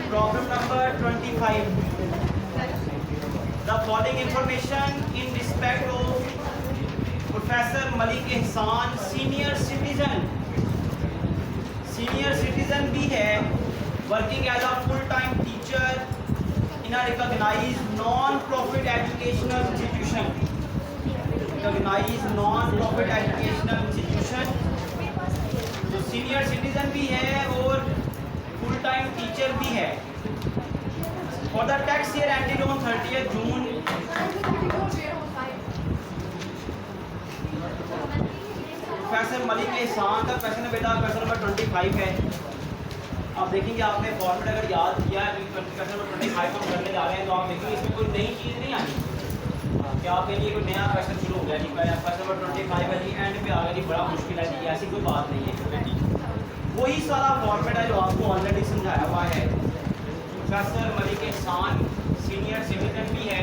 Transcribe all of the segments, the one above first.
Problem number 25. The following information in respect of Professor Malik Ehsan, senior citizen भी है, working as a full-time teacher in a recognized non-profit educational institution. Recognized non-profit educational institution. तो senior citizen भी है और full time teacher भी है. For the tax year ended on 30th June, professor Malik एहसान का क्वेश्चन है बेटा. क्वेश्चन नंबर 25 है. आप देखेंगे आपने फॉर्मेट अगर याद किया है क्वेश्चन नंबर 25 हम करने जा रहे हैं तो आप देखेंगे इसमें कोई नई चीज़ नहीं आनी कि आपके लिए कोई नया क्वेश्चन शुरू हो गया जी. क्वेश्चन नंबर 25 है जी, एंड पे आ गया जी, बड़ा मुश्किल है जी, ऐसी कोई बात नहीं है. वही सारा फॉर्मेट है जो आपको ऑलरेडी समझाया हुआ है. प्रोफेसर मलिक एहसान सीनियर सिटीजन भी है.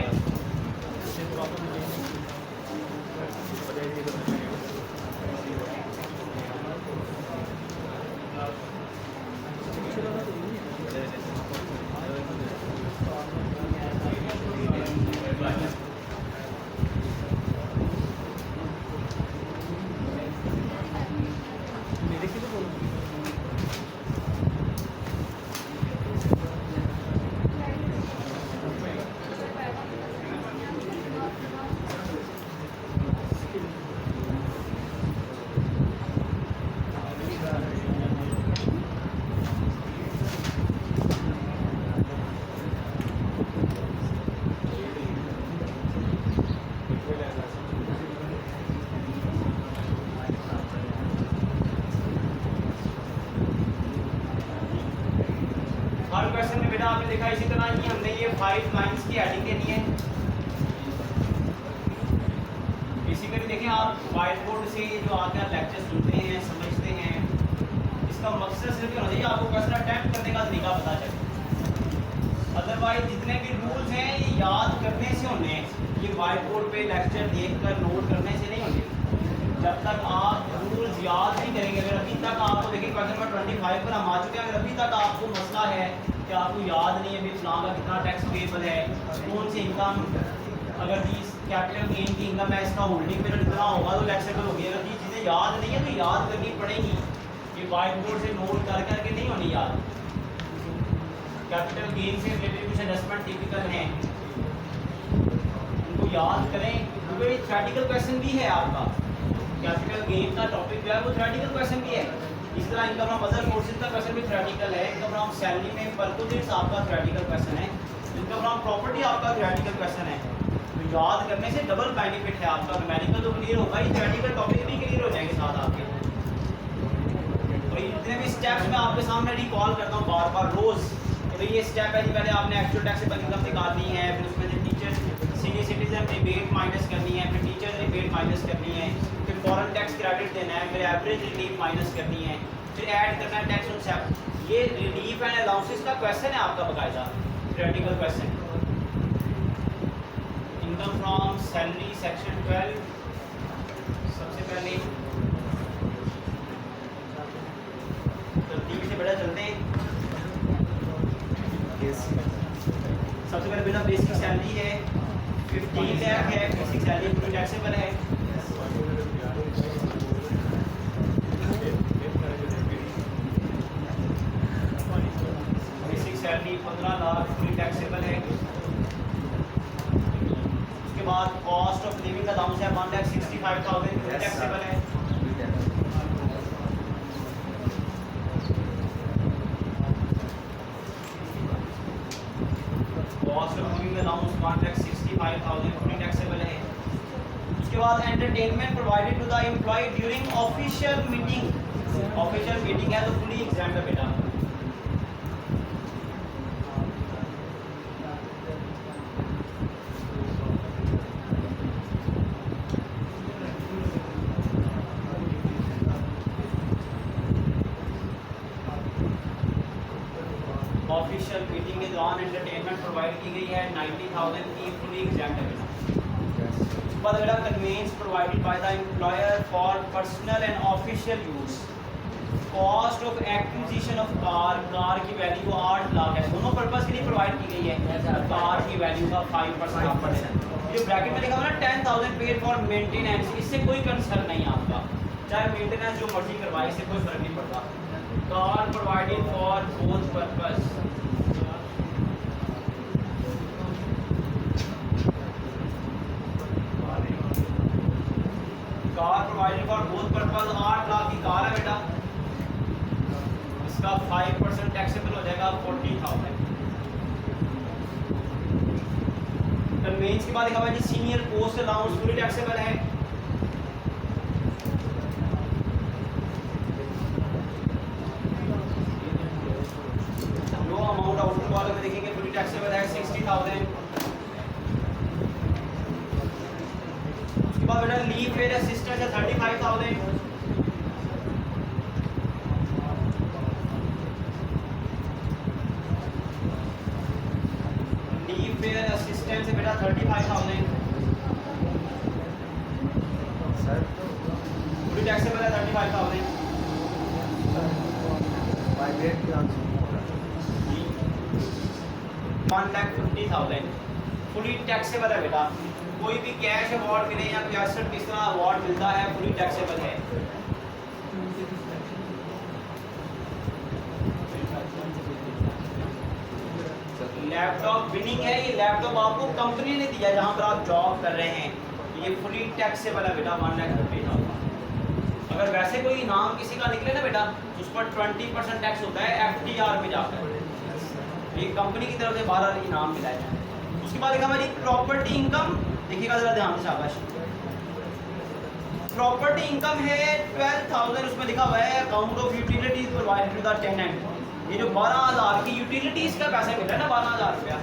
हर क्वेश्चन में बेटा आपने देखा इसी तरह ही हमने ये 5 लाइंस की हेडिंग देनी है. बेसिकली देखें आप व्हाइट बोर्ड से जो आकर लेक्चर सुनते हैं समझते हैं, इसका मकसद सिर्फ ये होना चाहिए आपको क्वेश्चन अटेम्प्ट करने का तरीका पता चले. अदरवाइज जितने भी रूल्स हैं ये याद करने से होने हैं, ये व्हाइट बोर्ड पे लेक्चर देखकर नोट करने से नहीं होंगे. जब तक आप रूल्स याद नहीं करेंगे, अगर अभी तक आपको देखिए क्वेश्चन नंबर 25 पर हम आ चुके हैं, अगर अभी तक आपको मसला है कि आपको याद नहीं है भी फलां का कितना टैक्स पेबल है, कौन सी इनकम, अगर थी कैपिटल गेन की इनकम है, इसका होल्डिंग पीरियड कितना होगा तो टैक्सेबल होगी. अगर ये चीज़ें याद नहीं है तो याद करनी पड़ेगी. ये व्हाइट बोर्ड से नोट कर करके नहीं होनी याद. कैपिटल गेन से रिलेटेड कुछ एडजस्टमेंट टिपिकल हैं, उनको याद करें क्योंकि ये थ्योरेटिकल क्वेश्चन भी है. आपका कैपिटल गेन का टॉपिक जो है वो थ्योरेटिकल क्वेश्चन भी है. इस तरह इनकम फ्रॉम अदर सोर्सेज का क्वेश्चन भी थ्योरेटिकल है. इनकम फ्रॉम सैलरी में परकुटेट्स आपका थ्योरेटिकल क्वेश्चन है. इनकम फ्रॉम प्रॉपर्टी आपका थ्योरेटिकल क्वेश्चन है. तो याद करने से डबल बेनिफिट है आपका. न्यूमेरिकल तो क्लियर होगा ही, थ्योरेटिकल टॉपिक भी क्लियर हो जाएंगे साथ आपके. तो जितने भी स्टेप्स मैं आपके सामने रिकॉल करता हूँ बार बार रोज. तो ये स्टेप है जी, पहले आपने एक्चुअल टैक्सेबल इनकम निकालनी है, फिर उसमें से teacher senior citizen rebate minus करनी है, फिर टीचर रिबेट माइनस करनी है, फिर फॉरेन टैक्स क्रेडिट देना है, फिर एवरेज रिलीफ माइनस करनी है, फिर ऐड करना है टैक्स ऑन सेल्फ. ये रिलीफ एंड अलाउंसेस का क्वेश्चन है आपका बकायदा theoretical question. Income from salary section 12 सबसे पहले तरतीब से बड़ा चलते हैं. सबसे पहले बिना बेसिक सैलरी है 15 लाख है. बेसिक सैलरी पूरी टैक्सेबल है. बेसिक सैलरी 15 लाख पूरी टैक्सेबल है. उसके बाद कॉस्ट ऑफ लिविंग अलाउंस है 1,65,000 पूरी टैक्सेबल है. कॉस्ट ऑफ लिविंग अलाउंस 1,65,000 पूरी टैक्सेबल है. उसके बाद entertainment provided to the employ during official meeting. Official meeting है तो फुली एग्जाम है बेटा. ऑफिशियल मीटिंग के दौरान एंटरटेनमेंट प्रोवाइड की गई है 90,000 की फुली एग्जाम है बेटा. but the conveyance provided by the employer for personal and official use. Cost of acquisition of car की वैल्यू 8 लाख है. दोनों पर्पस के लिए प्रोवाइड की गई है। कार की वैल्यू का 5% आपका जो ब्रैकेट में लिखा हुआ ना 10,000 पेड फॉर मेंटेनेंस, इससे कोई कंसर्न नहीं है आपका, चाहे मेंटेनेंस जो मर्जी करवाए, इससे कोई फर्क नहीं पड़ता। Car provided for both purpose, car provided for both purpose. 8 lakh की कार है बेटा, इसका 5% टैक्सेबल हो जाएगा 40,000। कन्वेंस के बाद लिखा हुआ है जी senior post allowance fully taxable है। नो अमाउंट आउटपुट वाले में देखेंगे फुली टैक्सेबल है 60,000। उसके बाद बेटा लीव पेड असिस्टेंस है 35,000। असिस्टेंस है बेटा 35,000। सर पूरी टैक्सेबल है 35,000। प्राइवेट की आंसर 1,50,000 फुली टैक्सेबल है बेटा। कोई भी कैश अवार्ड मिले या कोई एसेट किस तरह अवार्ड मिलता है फुली टैक्सेबल है। लैपटॉप विनिंग है, ये लैपटॉप आपको कंपनी ने दिया जहां पर आप जॉब कर रहे हैं, ये फुली टैक्सेबल है बेटा 1,50,000। अगर वैसे कोई इनाम किसी का निकले ना बेटा, उस पर 20% टैक्स होता है FTR में जाकर, ये कंपनी की तरफ से 12 इनाम मिला है। उसके बाद देखा हमारी प्रॉपर्टी इनकम, देखिएगा जरा ध्यान से शाबाश। प्रॉपर्टी इनकम है 12,000, उसमें लिखा हुआ है account of utilities provided to the tenant. ये जो 12,000 की यूटिलिटीज का पैसा मिला है ना 12,000 रुपया,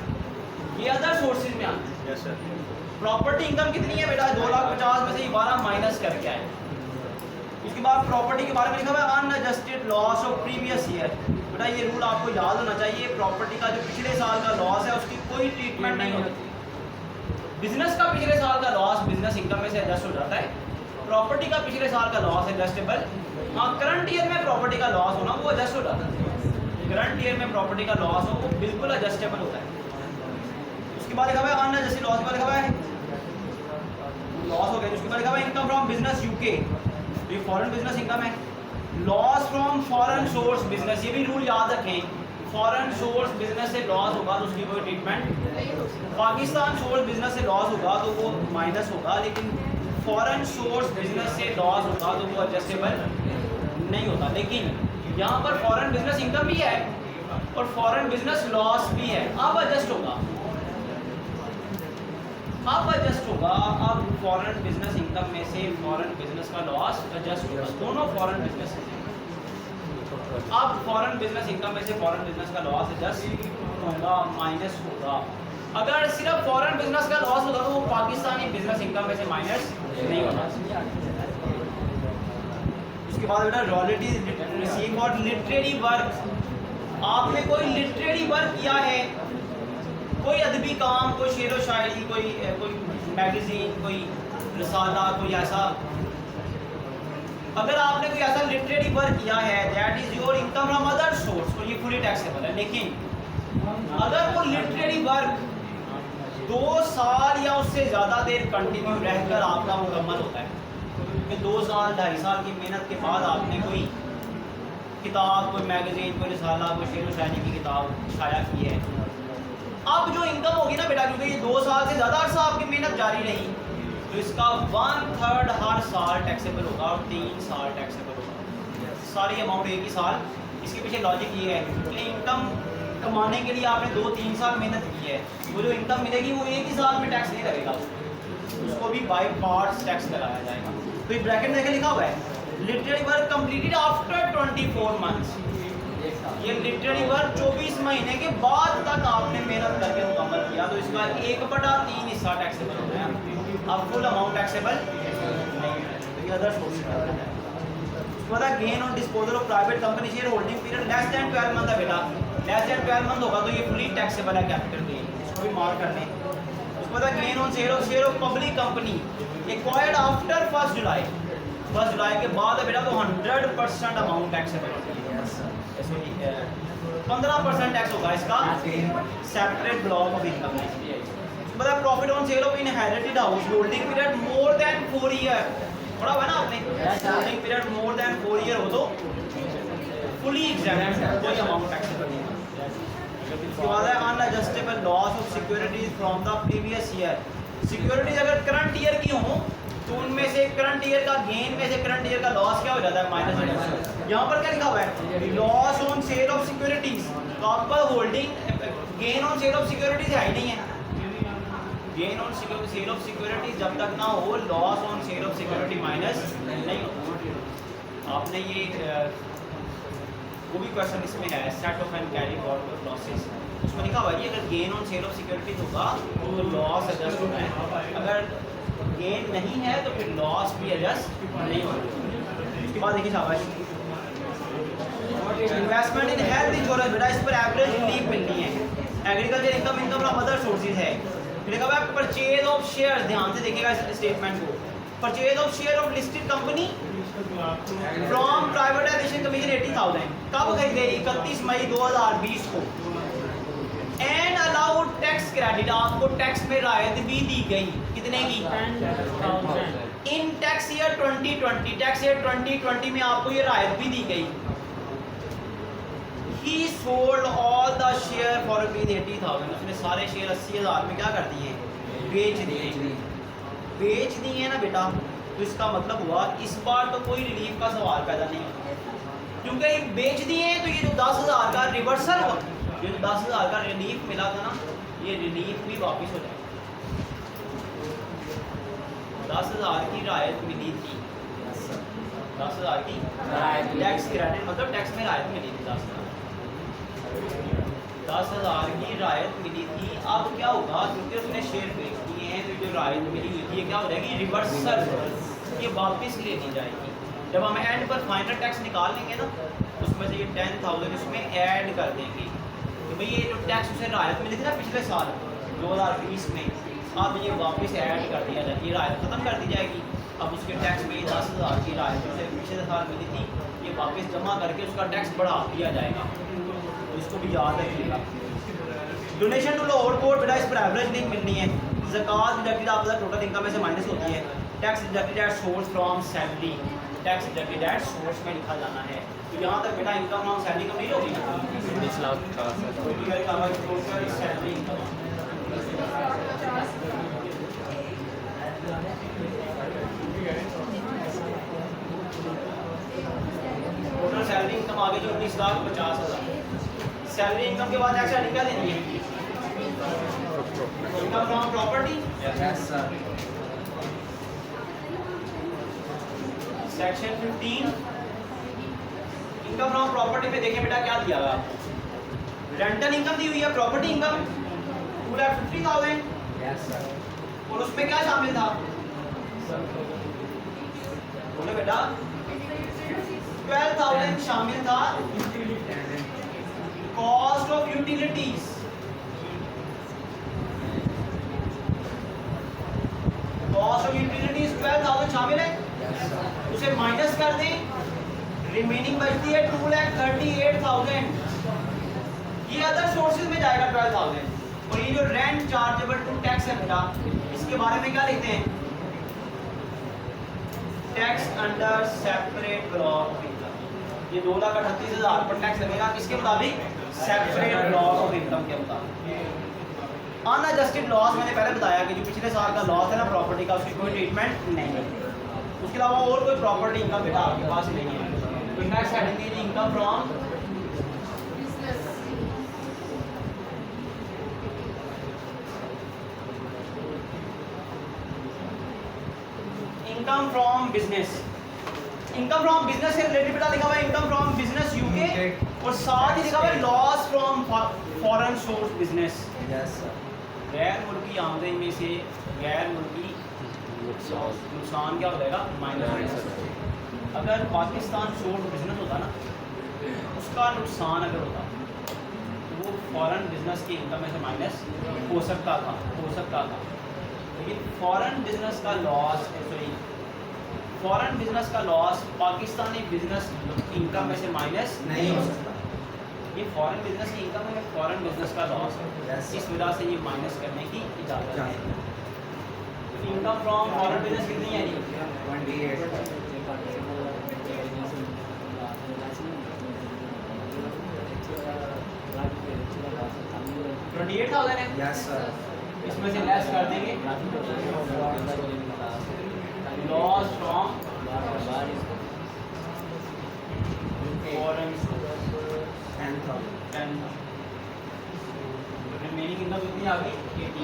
ये अदर सोर्सेज में आता है। Yes sir. प्रॉपर्टी इनकम कितनी है बेटा 2,50,000 में से ये 12 माइनस करके आए। उसके बाद प्रॉपर्टी के बारे में लिखा हुआ है unadjusted loss of previous year. बेटा ये रूल आपको याद होना चाहिए, प्रॉपर्टी का जो पिछले साल का लॉस है उसकी कोई ट्रीटमेंट नहीं होती। बिजनेस का पिछले साल का लॉस बिजनेस इनकम में से एडजस्ट हो जाता है, प्रॉपर्टी का पिछले साल का लॉस एडजस्टेबल। हाँ करंट ईयर में प्रॉपर्टी का लॉस होना वो एडजस्ट हो जाता है, करंट ईयर में प्रॉपर्टी का लॉस हो वो बिल्कुल एडजस्टेबल होता है। उसके बाद लिखा हुआ है अनएडजस्टेड लॉस के बाद लिखा हुआ है लॉस हो गया। उसके बाद लिखा हुआ है इनकम फ्रॉम बिजनेस यूके, ये फॉरेन बिजनेस इनकम है। Loss from foreign source business, ये भी रूल याद रखें, फॉरेन सोर्स बिजनेस से लॉस होगा तो उसकी कोई ट्रीटमेंट, पाकिस्तान सोर्स बिजनेस से लॉस होगा तो वो माइनस होगा, लेकिन फॉरेन सोर्स बिजनेस से लॉस होगा तो वो एडजस्टेबल नहीं होता। लेकिन यहाँ पर फॉरेन बिजनेस इनकम भी है और फॉरेन बिजनेस लॉस भी है, अब एडजस्ट होगा, अब एडजस्ट होगा। अब फॉरेन बिजनेस इनकम में से फॉरेन बिजनेस का लॉस एडजस्ट होगा, दोनों फॉरेन बिजनेस अब फॉरेन बिजनेस इनकम में से फॉरेन बिजनेस का लॉस एडजस्ट होगा, माइनस होगा। अगर सिर्फ फॉरेन बिजनेस का लॉस होगा तो वो पाकिस्तानी बिजनेस इनकम में से माइनस नहीं होगा। उसके बाद बेटा royalties receive for literary work, आपने कोई लिटरेरी वर्क किया है, कोई अदबी काम, कोई शेर व शायरी, कोई मैगजीन, कोई रिसाला, कोई ऐसा, अगर आपने कोई ऐसा लिटरेरी वर्क किया है that is your income from other source, तो ये फुली टैक्सेबल है। लेकिन अगर वो लिटरेरी वर्क 2 साल या उससे ज़्यादा देर कंटिन्यू रहकर आपका मुकम्मल होता है, कि 2 साल 2.5 साल की मेहनत के बाद आपने कोई किताब, कोई मैगजीन, कोई रिसाला, कोई शेर व शायरी की किताब शाया की है, अब जो इनकम होगी ना बेटा, क्योंकि ये 2 साल से ज़्यादा अर्सा आपकी मेहनत जारी रही, तो इसका 1/3 हर साल टैक्सेबल होगा और 3 साल टैक्सेबल होगा, सारी अमाउंट एक ही साल। इसके पीछे लॉजिक ये है कि इनकम कमाने के लिए आपने 2-3 साल मेहनत की है, वो जो इनकम मिलेगी वो एक ही साल में टैक्स नहीं लगेगा, उसको भी बाय पार्ट्स टैक्स लगाया जाएगा। तो ये ब्रैकेट में लिखा हुआ है literary work completed after 24 months, ये लिटरेरी वर्क 24 महीने के बाद तक आपने मेहनत करके मुकम्मल किया, तो इसका 1/3 हिस्सा टैक्सेबल हो गया, अब फुल अमाउंट टैक्सेबल नहीं है, तो ये अदर सोर्स है। उसके बाद gain on disposal of private company share holding period less than 12 month है बेटा, लेस देन 12 मंथ होगा तो ये फुली टैक्सेबल है कैपिटल गेन, इसको भी मार्क कर लें। उसके बाद gain on share of public company acquired after 1 जुलाई, 1 जुलाई के बाद है बेटा, तो 100% अमाउंट टैक्सेबल होती है। 15% टैक्स होगा इसका सेपरेट ब्लॉक ऑफ इनकम में। मतलब profit on sale of inherited house holding period more than 4 year, पढ़ा हुआ ना आपने, holding period more than 4 year हो तो फुली एग्जैम्प्ट, कोई अमाउंट टैक्स नहीं है। इसके बाद है unadjustable loss of securities from the previous year. Securities अगर करंट ईयर की हो तो उनमें से करंट ईयर का गेन में से करंट ईयर का लॉस क्या हो जाता है, माइनस हो जाता है। यहाँ पर क्या लिखा हुआ है, loss on sale of securities, तो आपका holding gain on sale of securities है ही नहीं है। Gain on sale of securities जब तक ना हो, loss on sale of security minus नहीं होता। आपने ये वो भी क्वेश्चन इसमें है, set of and carry forward of losses, उसमें लिखा हुआ है कि अगर gain on sale of securities होगा तो लॉस एडजस्ट होना है, अगर गेन नहीं है तो फिर लॉस भी एडजस्ट नहीं होगा। उसके बाद देखिए शाबाश, इन्वेस्टमेंट इन हेल्थ इंश्योरेंस, बेटा इस पर एवरेज रिलीफ मिलनी है। Agriculture income, income from other sources है। फिर लिखा हुआ है परचेज ऑफ शेयर, ध्यान से देखिएगा इस स्टेटमेंट को, purchase of share of listed company from privatisation commission 80,000, कब खरीदी गई, 31 मई 2020 को। एंड अलाउड टैक्स क्रेडिट, आपको टैक्स में राहत भी दी गई, कितने की, 10,000 इन टैक्स ईयर 2020, टैक्स ईयर 2020 में आपको ये राहत भी दी गई। He sold all the share for ₹80,000, उसने सारे शेयर 80,000 में क्या कर दिए, बेच दिए। बेच दिए ना बेटा, तो इसका मतलब हुआ इस बार तो कोई रिलीफ का सवाल पैदा नहीं होगा, क्योंकि बेच दिए तो ये जो 10,000 का रिवर्सल हुआ, ये जो 10,000 का रिलीफ मिला था ना, ये रिलीफ भी वापस हो जाएगा। 10,000 की राहत मिली थी, 10,000 की टैक्स क्रेडिट, मतलब टैक्स में राहत मिली थी, 10,000 की राहत मिली थी। अब क्या होगा, क्योंकि उसने शेयर बेच दिए हैं तो जो राहत मिली हुई थी ये क्या हो जाएगी, रिवर्सल, ये वापस ले ली जाएगी। जब हम एंड पर फाइनल टैक्स निकाल लेंगे ना, उसमें से ये 10,000 इसमें ऐड कर देंगे, तो भाई ये जो टैक्स उसे राहत मिली थी ना पिछले साल 2020 में, अब ये वापस ऐड कर दिया जाएगी, ये राहत ख़त्म कर दी जाएगी। अब उसके टैक्स में 10,000 की राहत उसे पिछले साल मिली थी, ये वापस जमा करके उसका टैक्स बढ़ा दिया जाएगा, तो इसको भी याद रखिएगा। डोनेशन टू लाहौर कोर्ट, बेटा इस पर एवरेज नहीं मिलनी है। ज़कात डिडक्टेड आपका टोटल इनकम में से माइनस होती है। Tax deducted at source from salary, tax deducted at source में लिखा जाना है। तो यहाँ तक बेटा इनकम फ्रॉम सैलरी कंप्लीट होगी ना, 19 lakh total salary income. Total salary income आ गई 19,50,000। सैलरी इनकम के बाद टैक्स क्या देनी है, income from property, section 15 income from property में देखिए बेटा क्या दिया हुआ, रेंटल इनकम दी हुई है, प्रॉपर्टी इनकम पूरा 50,000, और उसमें क्या शामिल था, बोले बेटा 12,000 शामिल था cost of utilities, cost of utilities 12,000 शामिल है, उसे माइनस कर दें, रिमेनिंग बचती है 2,38,000, ये अदर सोर्सेज में जाएगा 12,000। और ये जो रेंट चार्जेबल टू टैक्स है बेटा, इसके बारे में क्या लिखते हैं, tax under separate block of income, ये 2,38,000 पर टैक्स लगेगा, किसके मुताबिक, सेपरेट ब्लॉक ऑफ इनकम के मुताबिक। अनएडजस्टेड लॉस मैंने पहले बताया कि जो पिछले साल का लॉस है ना प्रॉपर्टी का, उसकी कोई ट्रीटमेंट नहीं है, उसके अलावा और कोई प्रॉपर्टी इनकम बेटा आपके पास नहीं है। तो नेक्स्ट हेडिंग है income from income from business, income from business से रिलेटेड बेटा लिखा हुआ है इनकम फ्रॉम बिजनेस यूके, और साथ ही लिखा हुआ है loss from foreign source business, गैर मुल्की आमदनी में से गैर मुल्की नुकसान क्या हो जाएगा, माइनस। अगर पाकिस्तान सोर्स बिजनेस होता ना, उसका नुकसान अगर होता तो वो फॉरेन बिजनेस की इनकम में से माइनस हो सकता था, लेकिन फॉरेन बिजनेस का लॉस, फॉरेन बिजनेस का लॉस पाकिस्तानी बिजनेस इनकम में से माइनस नहीं हो सकता। ये फॉरेन बिजनेस की इनकम है, फॉरेन बिजनेस का लॉस है, Yes. इस वजह से ये माइनस करने की इजाज़त है। इनकम फ्रॉम फॉरेन बिजनेस कितनी है जी? 28,000 है। Yes, sir. इसमें से लेस कर देंगे loss from foreign 10,000. Remaining income कितनी आ गई? 80.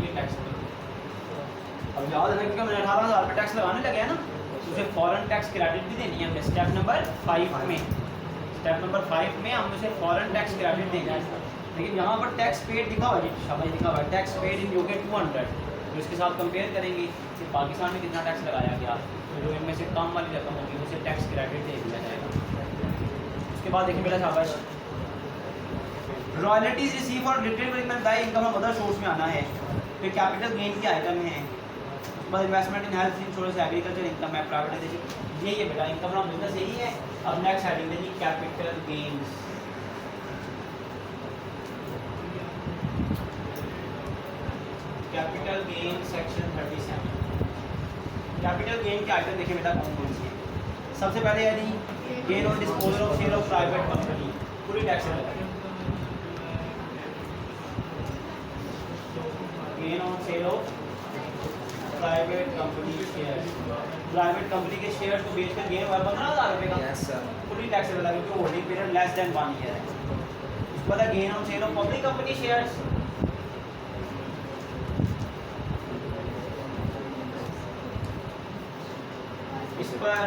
ये टैक्स अब याद रखें कि मैंने 18,000 पे टैक्स लगाने लगे हैं ना, तो उसे फॉरेन टैक्स क्रेडिट भी देनी है हमें। स्टेप नंबर 5 में हम उसे फॉरेन टैक्स क्रेडिट देंगे। लेकिन यहाँ पर टैक्स पेड दिखा हुआ है जी, शाबाश लिखा हुआ है टैक्स पेड इन यूके 200, तो इसके साथ कंपेयर करेंगे कि पाकिस्तान में कितना टैक्स लगाया गया, तो जो इनमें से कम वाली रकम होगी उसे टैक्स क्रेडिट दे दिया जाएगा। उसके बाद देखिए बेटा शाबाश, royalties receive for related payment by income of other source में आना है। फिर कैपिटल गेन की आइटम है, उसके बाद investment in health insurance agriculture income है, प्राइवेटाइजेशन, यही है बेटा इनकम फ्रॉम बिजनेस यही है। अब नेक्स्ट हेडिंग देखिए capital gains. Capital gain section 37। Capital gain के आइटम देखिए बेटा कौन कौन सी है। सबसे पहले है जी gain on disposal of share of private company, पूरी टैक्सेबल है। Gain on sale of private company share, private company के शेयर को बेचकर गेन हुआ 15,000 रुपये का, Yes, sir. पूरी टैक्सेबल है क्योंकि holding period less than 1 year है। उसके बाद gain on sale of public company shares, इस पर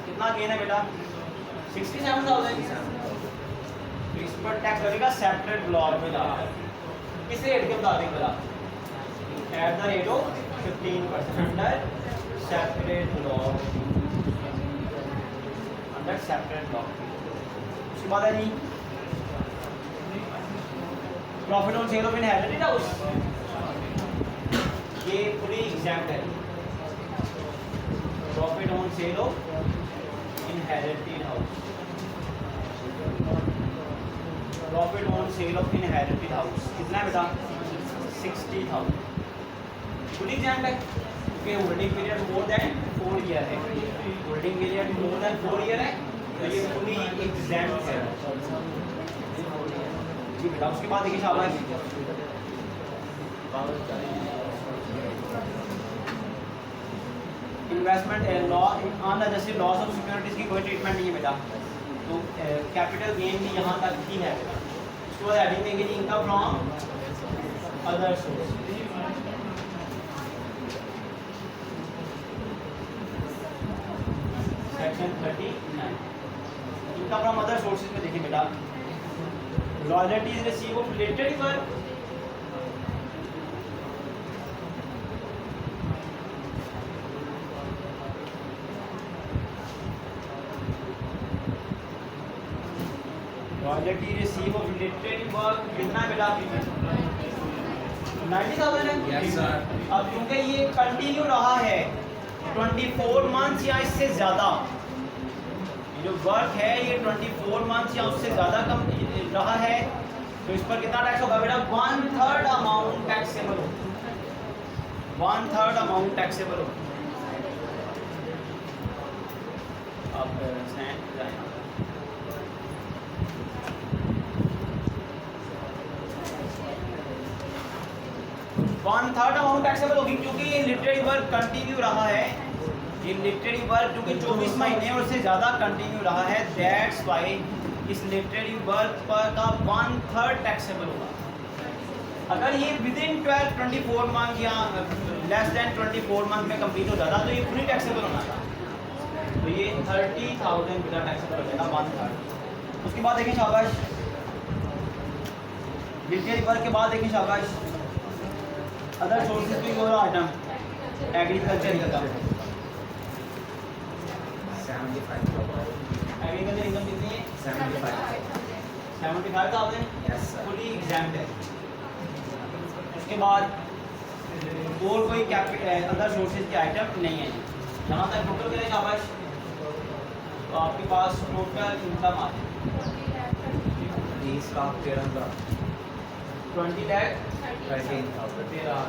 कितना गेन है बेटा? 67,000। इस पर टैक्स लगेगा सेपरेट ब्लॉक में जाकर, किस रेट के मुताबिक बेटा? At the rate of 15% under separate block, under separate block. उसके बाद है जी profit on sale of inherited house, ये पूरी एग्जाम्प्ट है। Profit on sale of inherited house, profit on sale of inherited house कितना है बेटा? 60,000। फुली एग्जाम्प्ट है क्योंकि holding period more than 4 year है, holding period more than 4 year है, तो ये फुली एग्जाम्प्ट है जी बेटा। उसके बाद देखिए शाबाश, investment law unadjusted loss of securities की कोई ट्रीटमेंट नहीं है बेटा, तो कैपिटल गेन भी यहाँ तक ही है बेटा। उसके बाद एडिंग देंगे जी income from other source, section 39। Income from other sources में देखिए बेटा, royalties receive of related work, royalty receive of related work कितना बेटा? 90,000 है। Yes, sir. अब क्योंकि ये कंटिन्यू रहा है 24 मंथ्स या इससे ज़्यादा, ये जो वर्क है ये 24 मंथ्स या उससे ज़्यादा कम रहा है, तो इस पर कितना टैक्स होगा बेटा? 1/3 अमाउंट टैक्सेबल हो, 1/3 अमाउंट टैक्सेबल हो। अब स्टैंड जाएगा 1/3 अमाउंट टैक्सेबल होगी क्योंकि ये लिटरेरी वर्क कंटिन्यू रहा है, ये लिटरेरी वर्क जो कि 24 महीने और से ज़्यादा कंटिन्यू रहा है, दैट्स वाई इस लिटरेरी वर्क पर का 1/3 टैक्सेबल होगा। अगर ये विदिन 24 मंथ या लेस देन 24 मंथ में कंप्लीट हो जाता तो ये पूरी टैक्सेबल होना था, तो ये 30,000 बिना टैक्सेबल हो जाएगा 1/3। उसके बाद देखिए शाबाश, लिटरेरी वर्क के बाद देखिए शाबाश, अदर सोर्सेज की कोई item agriculture income, 75,000. Agriculture income कितनी है? 75,000 Yes, sir. फुली एग्जाम्प्ट है। उसके बाद और कोई अदर सोर्सेज की आइटम नहीं है। यहाँ तक टोटल करें शाबाश, तो आपके पास टोटल इनकम आ जाए 20 लाख 13 लाख 20 लाख 13,000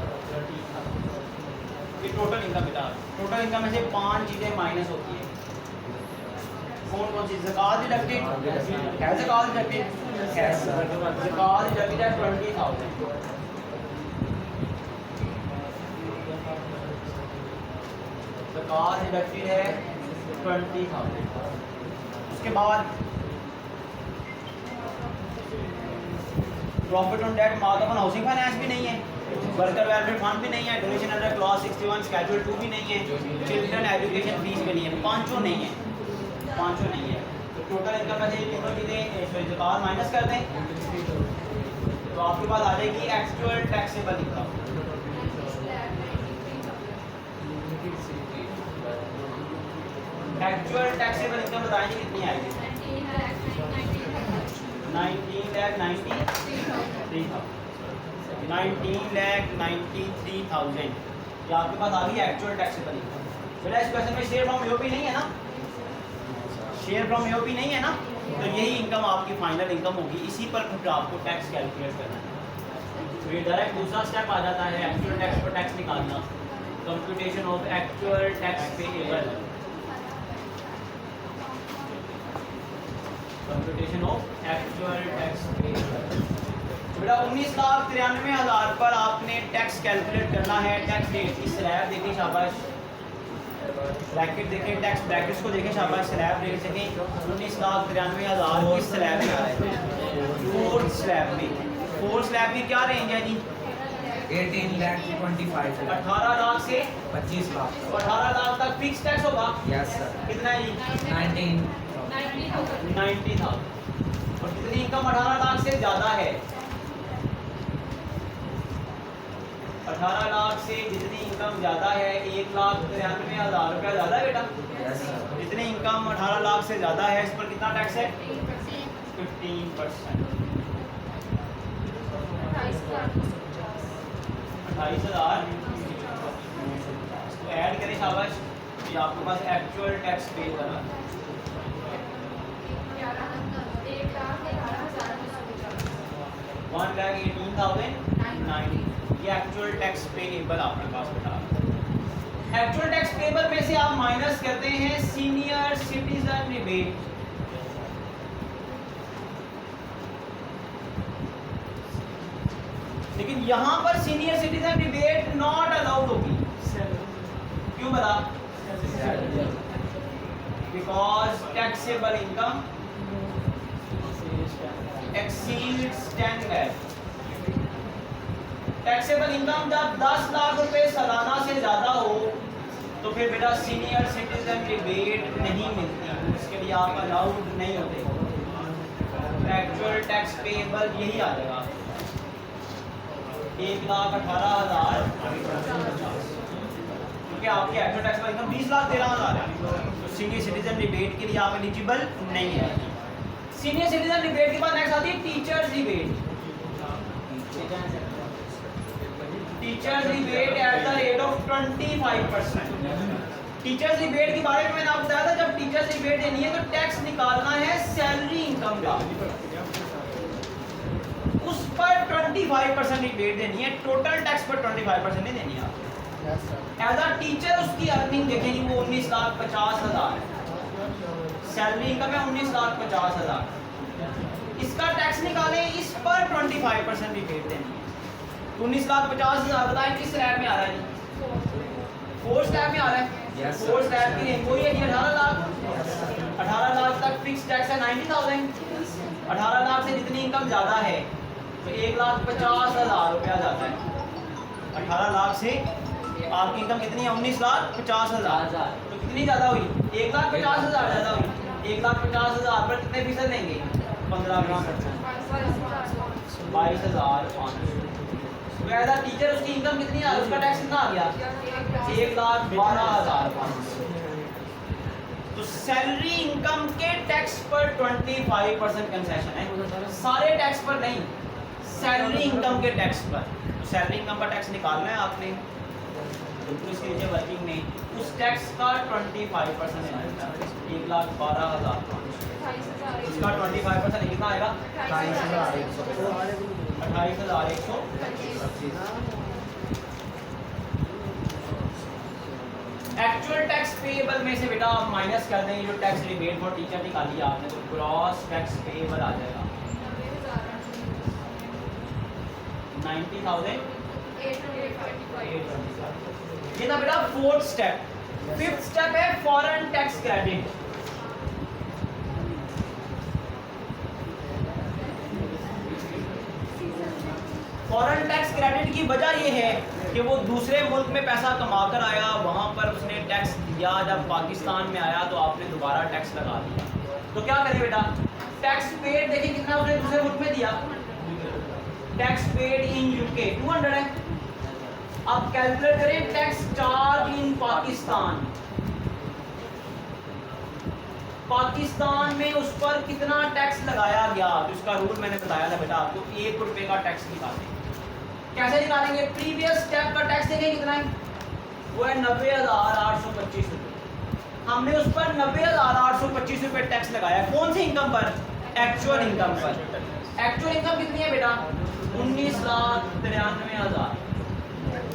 ये टोटल इनकम बेटा। टोटल इनकम में से 5 चीज़ें माइनस होती है। कौन कौन सी? ज़कात डिडक्टेड है, ज़कात डिडक्टेड है, ज़कात डिडक्टेड है 20,000। ज़कात डिडक्टेड है 20,000। उसके बाद profit on debt mark upon housing finance भी नहीं है, वर्कर वेलफेयर फंड भी नहीं है, डोनेशन अंडर क्लॉज 61 स्केड्यूल 2 भी नहीं है, चिल्ड्रन एजुकेशन फीस भी नहीं है, पांचों नहीं है, पांचों नहीं है। तो टोटल इनकम में से तीनों चीज़ें ज़कात माइनस कर दें तो आपके पास आ जाएगी actual taxable income. Actual taxable income बताएंगे कितनी आएगी? 19,93,000 ये आपके पास आ गई एक्चुअल टैक्सेबल इनकम। बेटा इस क्वेश्चन में शेयर फ्रॉम यूपी नहीं है ना? शेयर फ्रॉम यूपी नहीं है ना? तो यही इनकम आपकी फाइनल इनकम होगी, इसी पर फिर आपको टैक्स कैलकुलेट करना है। तो ये डायरेक्ट दूसरा स्टेप आ जाता है एक्चुअल टैक्स पर टैक्स निकालना, computation of actual tax payable, computation of actual tax payable. बेटा 19,93,000 पर आपने टैक्स कैलकुलेट करना है। टैक्स रेट की स्लैब देखें, शाबाश, ब्रैकेट देखें, टैक्स ब्रैकेट्स को देखें, शाबाश, स्लैब रेट देखें। 19,93,000 की स्लैब में आ रहा है, फोर्थ स्लैब में। फोर्थ स्लैब में क्या रेंज है जी? 18 लाख 25 लाख 18 लाख से 25 लाख तो 18 लाख तक फिक्स टैक्स होगा। Yes sir. कितना है जी? 90,000। और जितनी इनकम 18 लाख से ज़्यादा है, 18 लाख से जितनी इनकम ज़्यादा है, 1,93,000 रुपया ज़्यादा है बेटा। Yes sir. जितनी इनकम 18 लाख से ज़्यादा है, इस पर कितना टैक्स है? 15%। 28,000 तो ऐड करें, शाबाश, ये आपके पास एक्चुअल टैक्स पे करा 1,18,090 ये एक्चुअल टैक्स पेएबल आपके पास बता। एक्चुअल टैक्स पेएबल में से आप माइनस करते हैं सीनियर सिटीजन रिबेट। लेकिन यहां पर senior citizen rebate not allowed होगी। क्यों बता? Because taxable income exceeds 10 lakh। Taxable income जब 10 लाख रुपए सालाना से ज्यादा हो तो फिर बेटा सीनियर सिटीजन रिबेट नहीं मिलती, उसके लिए आप अलाउड नहीं होते। एक्चुअल टैक्स पेएबल यही आ जाएगा 1,18,000, क्योंकि आपकी एक्चुअल टैक्स इनकम 20,13,000 है, तो सीनियर सिटीजन रिबेट के लिए आप एलिजिबल नहीं है। सीनियर सिटीजन रिबेट के बाद नेक्स्ट आती है teachers rebate. Teachers rebate eight the rate of 25%। Teachers rebate के बारे में मैंने आपको बताया था, जब टीचर्स रिबेट देनी है तो टैक्स निकालना है सैलरी इनकम का, उस पर 25% रिबेट देनी है, टोटल टैक्स पर 25% नहीं देनी है आप। एज अ टीचर उसकी अर्निंग देखेंगे, वो 19,50,000 है, सैलरी इनकम है 19,50,000। इसका टैक्स निकालें, इस पर 25% रिबेट देनी है। 19,50,000 बताएं किस स्लैब में आ रहा है जी? फोर्थ स्लैब में आ रहा है। Yes, फोर्थ स्लैब की रेंज वही है जी 18 लाख। 18 लाख तक फिक्स टैक्स है 90,000। 18 लाख से जितनी इनकम ज़्यादा है तो 1,50,000 रुपया जाता है। 18 लाख से आपकी इनकम कितनी है? 19,50,000। तो कितनी ज़्यादा हुई? 1,50,000 ज़्यादा हुई। 1,50,000 पर कितने फीसद लेंगे? 15%, 22,500। तो एज अ टीचर उसकी इनकम कितनी है? उसका टैक्स कितना आ गया? 1,12,500। तो सैलरी इनकम के टैक्स पर 25% कंसेशन है, सारे टैक्स पर नहीं, सैलरी इनकम के टैक्स पर। तो सैलरी इनकम का टैक्स निकालना है आपने, बिल्कुल इसके नीचे वर्किंग नहीं, उस टैक्स का 25% लेना बेटा, 1,12,500। इसका 25% कितना आएगा? 28,125। एक्चुअल टैक्स पेएबल में से बेटा आप माइनस कर देंगे जो टैक्स रिबेट फॉर टीचर निकाली आपने, तो ग्रॉस टैक्स पेएबल आ जाएगा 90,825। ये था बेटा फोर्थ स्टेप। फिफ्थ स्टेप है foreign tax credit. Foreign tax credit की वजह ये है कि वो दूसरे मुल्क में पैसा कमा कर आया, वहां पर उसने टैक्स दिया, जब पाकिस्तान में आया तो आपने दोबारा टैक्स लगा दिया। तो क्या करें बेटा, टैक्स पेड देखिए कितना उसने दूसरे मुल्क में दिया, टैक्स पेड इन यूके 200 है। अब कैलकुलेट करें tax charge in Pakistan. Pakistan में उस पर कितना टैक्स लगाया गया, तो उसका रूल मैंने बताया था बेटा आपको, 1 रुपए का टैक्स निकालें। कैसे निकालेंगे? प्रीवियस स्टेप का टैक्स देखें कितना है, वो है 90,825 रुपये। हमने उस पर 90,825 रुपये टैक्स लगाया। कौन सी इनकम पर? एक्चुअल इनकम पर। एक्चुअल इनकम कितनी है बेटा? 19,93,000।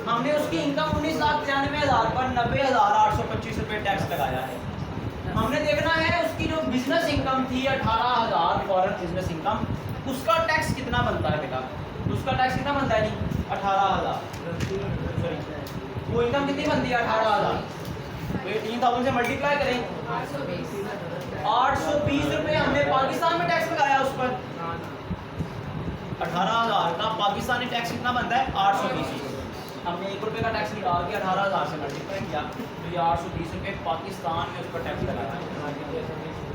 हमने उसकी इनकम 19,93,000 पर 90,825 रुपये टैक्स लगाया है। हमने देखना है उसकी जो बिजनेस इनकम थी 18,000 फॉरेन बिजनेस इनकम, उसका टैक्स कितना बनता है बेटा? उसका टैक्स कितना बनता है जी? 18,000। सॉरी, वो इनकम कितनी बनती है? 18,000। तो ये 3,000 से मल्टीप्लाई करें, 820 रुपये हमने पाकिस्तान में टैक्स लगाया उस पर। 18,000 का पाकिस्तानी टैक्स कितना बनता है? 820। हमने 1 रुपये का टैक्स निकाल के 18,000 से मल्टीप्लाई किया, तो ये 820 रुपये पाकिस्तान में उस पर टैक्स लगाया।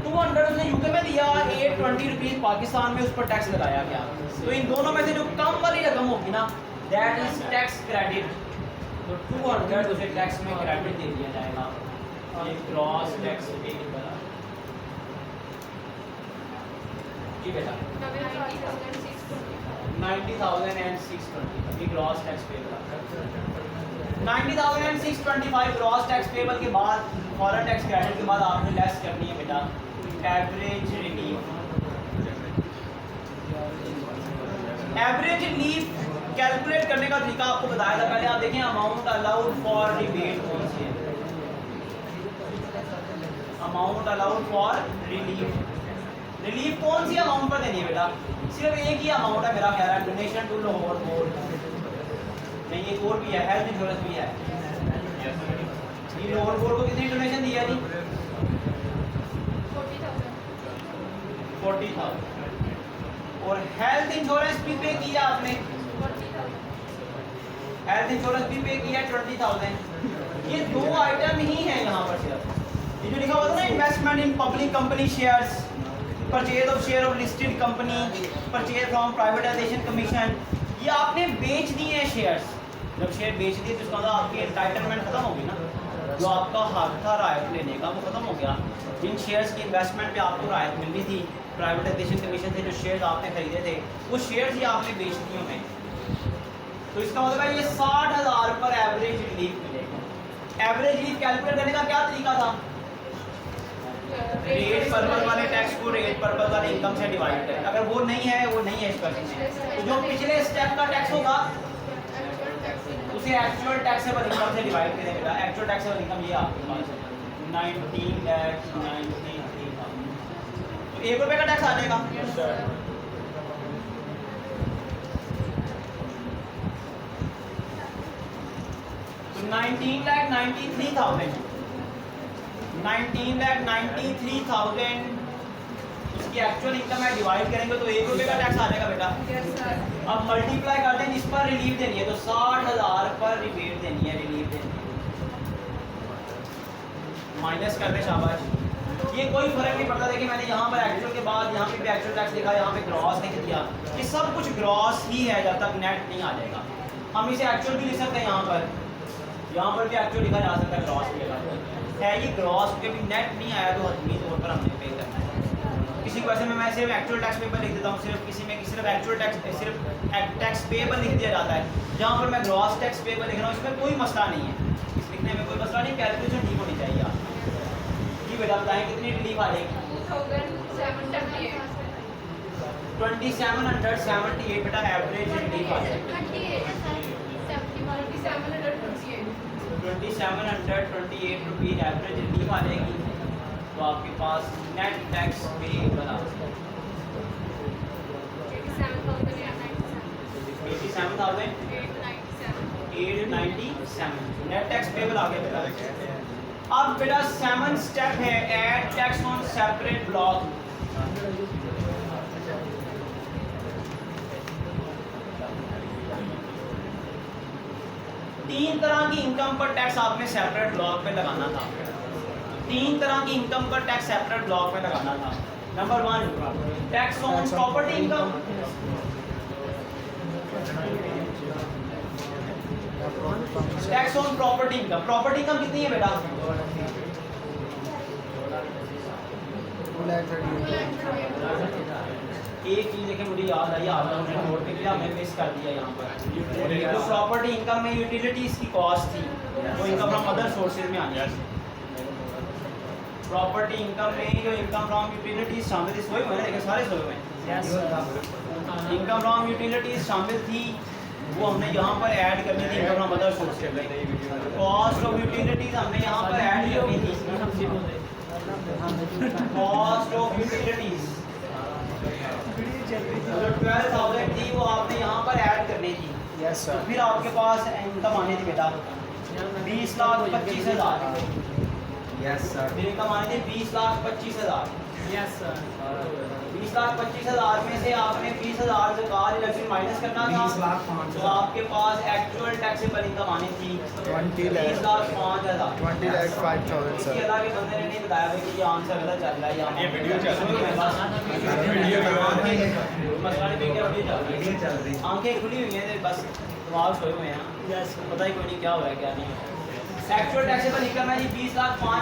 200 उसने यूके में दिया, 820 रुपीज़ पाकिस्तान में उस पर टैक्स लगाया गया। तो इन दोनों में से जो कम वाली रकम होगी ना, दैट इज टैक्स क्रेडिट। तो 200 उसे टैक्स में क्रेडिट दे दिया जाएगा। ये ग्रॉस टैक्स पेएबल है जी बेटा, 90,620 ये gross tax payable. 90,625 gross tax payable के बाद फॉरेन टैक्स क्रेडिट के बाद आपने लेस करनी है बेटा average relief. Average relief calculate करने का तरीका आपको बताया था पहले। आप देखें अमाउंट अलाउड फॉर रिबेट कौन सी है, amount allowed for relief. Relief कौन सी अमाउंट पर देनी है बेटा? सिर्फ एक ही अमाउंट है मेरा ख्याल है, डोनेशन टू लाहौर बोर्ड। नहीं, एक और भी है, हेल्थ इंश्योरेंस भी है। ये लाहौर बोर्ड को कितनी डोनेशन दी है जी? 40,000। और हेल्थ इंश्योरेंस भी पे किया आपने, हेल्थ इंश्योरेंस भी पे किया 20,000। ये दो आइटम ही हैं यहाँ पर सिर्फ। ये जो लिखा हुआ था ना, investment in public company shares, purchase of share of listed company, purchase from privatisation commission, ये आपने बेच दिए हैं शेयर्स। जब शेयर बेच दिए तो उसका मतलब आपकी एंटाइटलमेंट खत्म होगी ना, जो आपका हक था रायत लेने का वो खत्म हो गया। जिन शेयर्स की इन्वेस्टमेंट पे आपको रायत मिलनी थी प्राइवेटाइजेशन कमीशन से, जो शेयर्स आपने खरीदे थे वो शेयर्स ही आपने बेच दिए हैं। तो इसका मतलब है ये 60,000 पर एवरेज रिलीफ मिलेगा। एवरेज रिलीफ कैलकुलेट करने का क्या तरीका था? रेट पर्पस वाले टैक्स को रेट पर्पस वाले इनकम से डिवाइड करें। अगर वो नहीं है, वो नहीं है इस क्वेश्चन में, तो जो पिछले स्टेप का टैक्स होगा उसे एक्चुअल टैक्सेबल इनकम से डिवाइड करें बेटा। एक्चुअल टैक्सेबल इनकम ये आपके पास है 19,93,000। तो 1 रुपये का टैक्स आ जाएगा। तो 19,93,000 उसकी एक्चुअल इनकम है, डिवाइड करेंगे तो 1 रुपये का टैक्स आ जाएगा बेटा। अब मल्टीप्लाई करते हैं जिस पर रिलीफ देनी है, तो 60,000 पर रिबेट देनी है, रिलीफ देनी है। माइनस करते शाबाश। ये कोई फर्क नहीं पड़ता। देखिए मैंने यहाँ पर एक्चुअल के बाद यहाँ पे भी एक्चुअल टैक्स लिखा, यहाँ पे ग्रॉस लिख दिया। ये सब कुछ ग्रॉस ही है जब तक नेट नहीं आ जाएगा। हम इसे एक्चुअल भी लिख सकते हैं, यहाँ पर भी एक्चुअल लिखा जा सकता है, ग्रॉस भी लिखा है। ये ग्रॉस क्योंकि नेट नहीं आया तो हतमी तौर पर हमने पे करना है। किसी क्वेश्चन में मैं सिर्फ एक्चुअल टैक्स पेपर लिख देता हूँ, सिर्फ किसी में सिर्फ एक्चुअल टैक्स सिर्फ टैक्स पेपर लिख दिया जाता है। जहाँ पर मैं ग्रॉस टैक्स पेपर लिख रहा हूँ इसमें कोई मसला नहीं है। लिखने में कोई मसला नहीं, कैलकुलेशन ठीक होनी चाहिए आप जी। बेटा बताएं कितनी रिलीफ आ जाएगी? 2778 बेटा एवरेज रिलीफ आ जाएगी। 2728 रुपीज एवरेज रिलीफ आ जाएगी। तो आपके पास नेट टैक्स पे बना 87,897 नेट टैक्स पेबल आ गया बेटा। अब बेटा 7 स्टेप है add tax on separate block. तीन तरह की इनकम पर टैक्स आपने सेपरेट ब्लॉक में लगाना था। तीन तरह की इनकम पर टैक्स सेपरेट ब्लॉक में लगाना था। Number 1 tax on property income, tax on property income. Property income कितनी है बेटा? 2 लाख 30। एक चीज देखिए मुझे याद आई, आपने मुझे नोट पे किया, मैंने मिस कर दिया यहाँ पर। जो प्रॉपर्टी इनकम में यूटिलिटीज की कॉस्ट थी वो इनकम फ्रॉम अदर सोर्सेज में आनी है। प्रॉपर्टी इनकम में जो इनकम फ्रॉम यूटिलिटीज शामिल थी, सोए हुए हैं लेकिन सारे सोए हुए हैं। इनकम फ्रॉम यूटिलिटीज शामिल थी, वो हमने यहाँ पर ऐड करनी थी इनकम फ्रॉम अदर सोर्सेज में। कॉस्ट ऑफ यूटिलिटीज हमने यहाँ पर ऐड करनी थी। कॉस्ट ऑफ यूटिलिटीज जो 12,000 थी वो आपने यहाँ पर ऐड करनी थी। यस तो सर। फिर आपके पास इनकम आनी थी बेटा 20,25,000। Yes sir. फिर इनकम आनी थी 20,25,000। Yes sir. 20,25,000 में से आपने 20,000 ज़कात इलेक्शन माइनस करना था। 20,05,000 तो आपके पास एक्चुअल टैक्सेबल इनकम आनी थी 20 लाख 20,05,000। 20 लाख 5,000 इसके सर। अलावा के बंदे ने नहीं बताया भाई कि ये आंसर गलत चल रहा है या ये वीडियो चल रही है। मसला नहीं भी क्या वीडियो चल रही वीडियो है। चल रही। आंखें खुली हुई हैं बस दिमाग सोए हुए हैं। पता ही कोई नहीं क्या हो रहा है क्या नहीं। एक्चुअल टैक्सेबल इनकम है जी 20,05,000